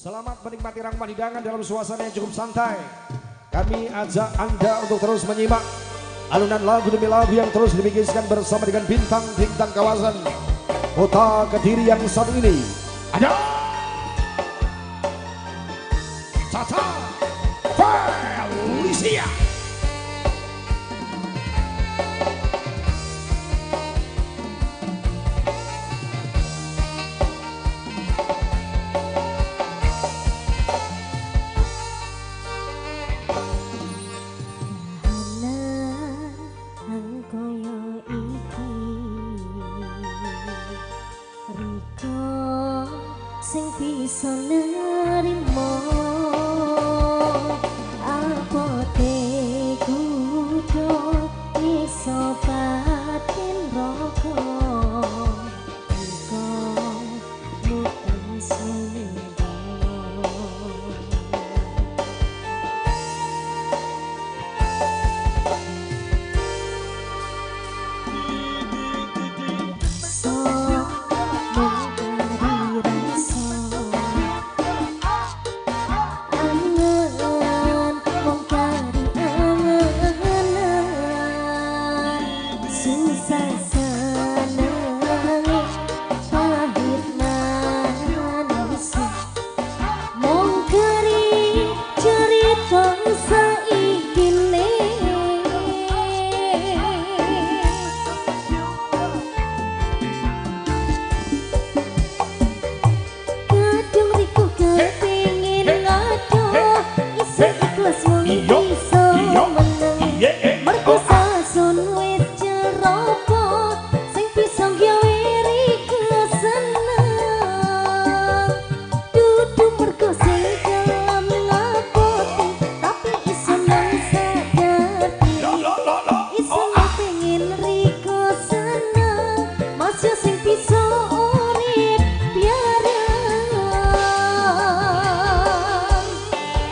Selamat menikmati rangkuman hidangan dalam suasana yang cukup santai. Kami ajak Anda untuk terus menyimak alunan lagu demi lagu yang terus dibikinkan bersama dengan bintang-bintang kawasan kota Kediri yang satu ini. Ada Caca Felicia. Sing bisa nerimo apote kudo iso batin roko iko muten sumida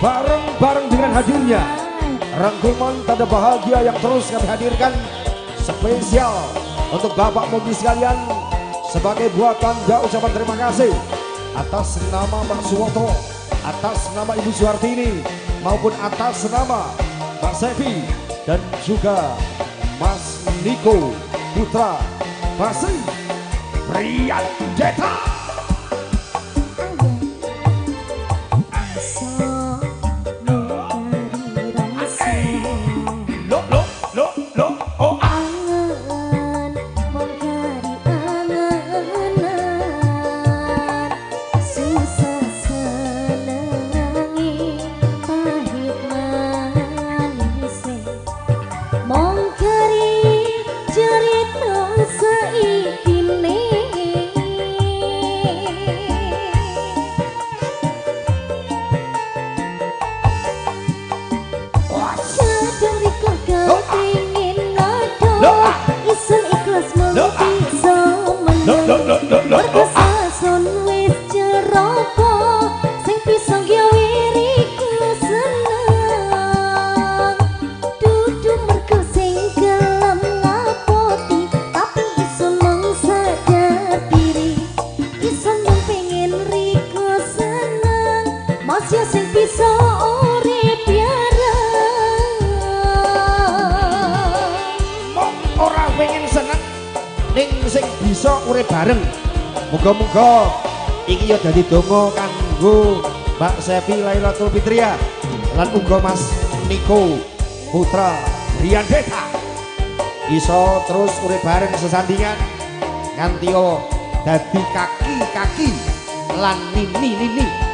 bareng-bareng dengan hadirnya rangkuman tanda bahagia yang terus kami hadirkan spesial untuk Bapak Mobi sekalian sebagai buah tanda ucapan terima kasih atas nama Pak Suwoto, atas nama Ibu Suhartini maupun atas nama Pak Sevi dan juga Mas Niko Putra Basri Brian Deta. Ning sing bisa urip bareng. Muga-muga iki ya dadi donga kanggo Mbak Sevi Lailatul Fitria lan uga Mas Niko Putra Rian Deta iso terus urip bareng sesandingan nganti dadi kaki-kaki lan nini-nini.